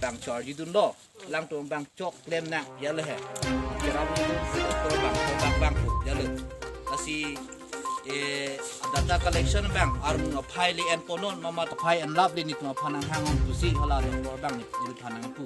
bang charge dun lo lang to bang chok lem na ya le he keram ni to bang pu ya le asi data collection bang arung no file and ponon mama to file and love ni to panang hang on to see hala to bang ni panang pu